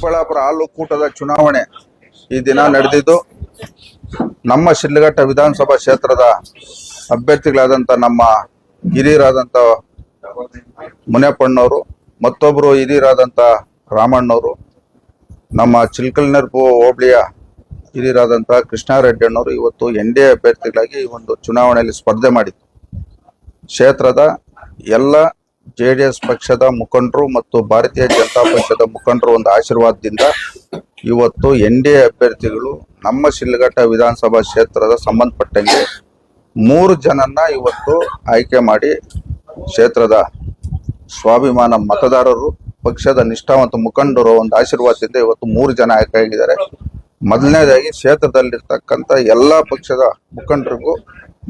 ಚಿಕ್ಕಬಳ್ಳಾಪುರ ಹಾಲು ಕೂಟದ ಚುನಾವಣೆ ಈ ದಿನ ನಡೆದಿದ್ದು ನಮ್ಮ ಶಿಡ್ಲಘಟ್ಟ ವಿಧಾನಸಭಾ ಕ್ಷೇತ್ರದ ಅಭ್ಯರ್ಥಿಗಳಾದಂತ ನಮ್ಮ ಹಿರಿಯರಾದಂತ ಮುನಿಯಪ್ಪಣ್ಣವರು ಮತ್ತೊಬ್ಬರು ಹಿರಿಯರಾದಂತ ರಾಮಣ್ಣವರು ನಮ್ಮ ಚಿಲ್ಕಲ್ನರ್ಪು ಹೋಬಳಿಯ ಹಿರಿಯರಾದಂತ ಕೃಷ್ಣಾರೆಡ್ಡಿ ಅಣ್ಣವರು ಇವತ್ತು ಎನ್ಡಿಎ ಅಭ್ಯರ್ಥಿಗಳಾಗಿ ಈ ಒಂದು ಚುನಾವಣೆಯಲ್ಲಿ ಸ್ಪರ್ಧೆ ಮಾಡಿದ್ರು. ಕ್ಷೇತ್ರದ ಎಲ್ಲ ಜೆಡಿಎಸ್ ಪಕ್ಷದ ಮುಖಂಡರು ಮತ್ತು ಭಾರತೀಯ ಜನತಾ ಪಕ್ಷದ ಮುಖಂಡರು ಒಂದು ಆಶೀರ್ವಾದದಿಂದ ಇವತ್ತು ಎನ್ಡಿಎ ಅಭ್ಯರ್ಥಿಗಳು ನಮ್ಮ ಶಿಡ್ಲಘಟ್ಟ ವಿಧಾನಸಭಾ ಕ್ಷೇತ್ರದ ಸಂಬಂಧಪಟ್ಟಂಗೆ 3 ಜನನ್ನ ಇವತ್ತು ಆಯ್ಕೆ ಮಾಡಿ ಕ್ಷೇತ್ರದ ಸ್ವಾಭಿಮಾನ ಮತದಾರರು ಪಕ್ಷದ ನಿಷ್ಠಾವಂತ ಮುಖಂಡರು ಒಂದು ಆಶೀರ್ವಾದದಿಂದ ಇವತ್ತು 3 ಜನ ಆಯ್ಕೆ ಆಗಿದ್ದಾರೆ. ಮೊದಲನೇದಾಗಿ ಕ್ಷೇತ್ರದಲ್ಲಿರ್ತಕ್ಕಂಥ ಎಲ್ಲಾ ಪಕ್ಷದ ಮುಖಂಡರಿಗೂ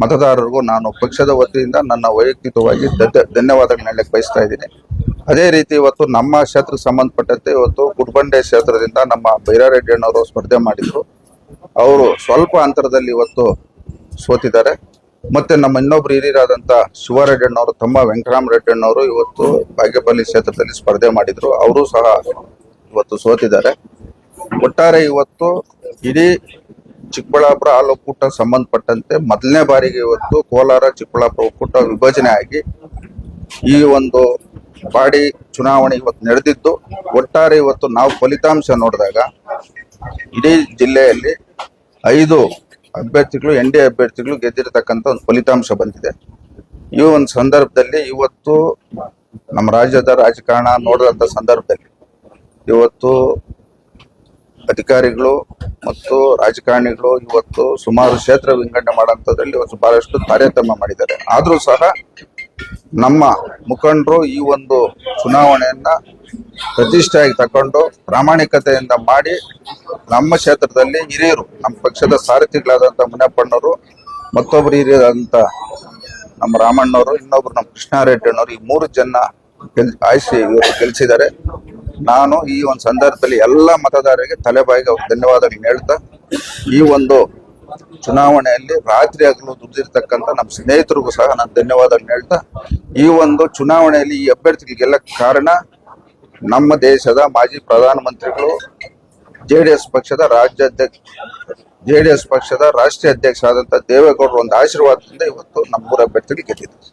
ಮತದಾರರಿಗೂ ನಾನು ಪಕ್ಷದ ವತಿಯಿಂದ ನನ್ನ ವೈಯಕ್ತಿಕವಾಗಿ ಧನ್ಯವಾದಗಳನ್ನ ಹೇಳಕ್ಕೆ ಬಯಸ್ತಾ ಇದ್ದೀನಿ. ಅದೇ ರೀತಿ ಇವತ್ತು ನಮ್ಮ ಕ್ಷೇತ್ರಕ್ಕೆ ಸಂಬಂಧಪಟ್ಟಂತೆ ಇವತ್ತು ಗುಡ್ಬಂಡೆ ಕ್ಷೇತ್ರದಿಂದ ನಮ್ಮ ಬೈರಾರೆಡ್ಡಿ ಅಣ್ಣವರು ಸ್ಪರ್ಧೆ ಮಾಡಿದ್ರು. ಅವರು ಸ್ವಲ್ಪ ಅಂತರದಲ್ಲಿ ಇವತ್ತು ಸೋತಿದ್ದಾರೆ. ಮತ್ತೆ ನಮ್ಮ ಇನ್ನೊಬ್ರು ಹಿರಿಯರಾದಂತ ಶಿವರೆಡ್ಡಿ ಅಣ್ಣವರು ತಮ್ಮ ವೆಂಕಟರಾಮರೆಡ್ಡಿ ಅಣ್ಣವರು ಇವತ್ತು ಬಾಗೇಪಲ್ಲಿ ಕ್ಷೇತ್ರದಲ್ಲಿ ಸ್ಪರ್ಧೆ ಮಾಡಿದ್ರು. ಅವರು ಸಹ ಇವತ್ತು ಸೋತಿದ್ದಾರೆ. ಒಟ್ಟಾರೆ ಇವತ್ತು ಇಡೀ ಚಿಕ್ಕಬಳ್ಳಾಪುರ ಹಾಲು ಒಕ್ಕೂಟ ಸಂಬಂಧಪಟ್ಟಂತೆ ಮೊದಲನೇ ಬಾರಿಗೆ ಇವತ್ತು ಕೋಲಾರ ಚಿಕ್ಕಬಳ್ಳಾಪುರ ಒಕ್ಕೂಟ ವಿಭಜನೆ ಆಗಿ ಈ ಒಂದು ಬಾಡಿ ಚುನಾವಣೆ ಇವತ್ತು ನಡೆದಿದ್ದು. ಒಟ್ಟಾರೆ ಇವತ್ತು ನಾವು ಫಲಿತಾಂಶ ನೋಡಿದಾಗ ಇಡೀ ಜಿಲ್ಲೆಯಲ್ಲಿ 5 ಅಭ್ಯರ್ಥಿಗಳು ಎನ್ಡಿಎ ಅಭ್ಯರ್ಥಿಗಳು ಗೆದ್ದಿರತಕ್ಕಂಥ ಒಂದು ಫಲಿತಾಂಶ ಬಂದಿದೆ. ಈ ಒಂದು ಸಂದರ್ಭದಲ್ಲಿ ಇವತ್ತು ನಮ್ಮ ರಾಜ್ಯದ ರಾಜಕಾರಣ ನೋಡಿದಂಥ ಸಂದರ್ಭದಲ್ಲಿ ಇವತ್ತು ಅಧಿಕಾರಿಗಳು ಮತ್ತು ರಾಜಕಾರಣಿಗಳು ಇವತ್ತು ಸುಮಾರು ಕ್ಷೇತ್ರ ವಿಂಗಡಣೆ ಮಾಡುವಂಥದ್ರಲ್ಲಿ ಇವತ್ತು ಬಹಳಷ್ಟು ತಾರತಮ್ಯ ಮಾಡಿದ್ದಾರೆ. ಆದರೂ ಸಹ ನಮ್ಮ ಮುಖಂಡರು ಈ ಒಂದು ಚುನಾವಣೆಯನ್ನ ಪ್ರತಿಷ್ಠೆಯಾಗಿ ತಕೊಂಡು ಪ್ರಾಮಾಣಿಕತೆಯಿಂದ ಮಾಡಿ ನಮ್ಮ ಕ್ಷೇತ್ರದಲ್ಲಿ ಹಿರಿಯರು ನಮ್ಮ ಪಕ್ಷದ ಸಾರಥಿಗಳಾದಂಥ ಮುನಿಯಪ್ಪಣ್ಣವರು ಮತ್ತೊಬ್ಬರು ಹಿರಿಯರಾದಂಥ ನಮ್ಮ ರಾಮಣ್ಣವರು ಇನ್ನೊಬ್ರು ನಮ್ಮ ಕೃಷ್ಣಾರೆಡ್ಡಿ ಅಣ್ಣವರು ಈ 3 ಜನ ಆಯ್ಸಿ ಇವತ್ತು ಗೆಲ್ಲಿಸಿದ್ದಾರೆ. ನಾನು ಈ ಒಂದು ಸಂದರ್ಭದಲ್ಲಿ ಎಲ್ಲ ಮತದಾರರಿಗೆ ತಲೆಬಾಯಿಗೆ ಅವ್ರಿಗೆ ಧನ್ಯವಾದಗಳನ್ನ ಹೇಳ್ತಾ ಈ ಒಂದು ಚುನಾವಣೆಯಲ್ಲಿ ರಾತ್ರಿ ಹಗಲು ದುಡಿದಿರ್ತಕ್ಕಂಥ ನಮ್ಮ ಸ್ನೇಹಿತರಿಗೂ ಸಹ ನಾನು ಧನ್ಯವಾದಗಳನ್ನ ಹೇಳ್ತಾ ಈ ಒಂದು ಚುನಾವಣೆಯಲ್ಲಿ ಈ ಅಭ್ಯರ್ಥಿಗಳಿಗೆಲ್ಲ ಕಾರಣ ನಮ್ಮ ದೇಶದ ಮಾಜಿ ಪ್ರಧಾನಮಂತ್ರಿಗಳು ಜೆಡಿಎಸ್ ಪಕ್ಷದ ರಾಷ್ಟ್ರೀಯ ಅಧ್ಯಕ್ಷ ಆದಂತ ದೇವೇಗೌಡರು ಒಂದು ಆಶೀರ್ವಾದದಿಂದ ಇವತ್ತು ನಮ್ಮ 3 ಅಭ್ಯರ್ಥಿಗಳು ಗೆದ್ದಿದ್ದಾರೆ.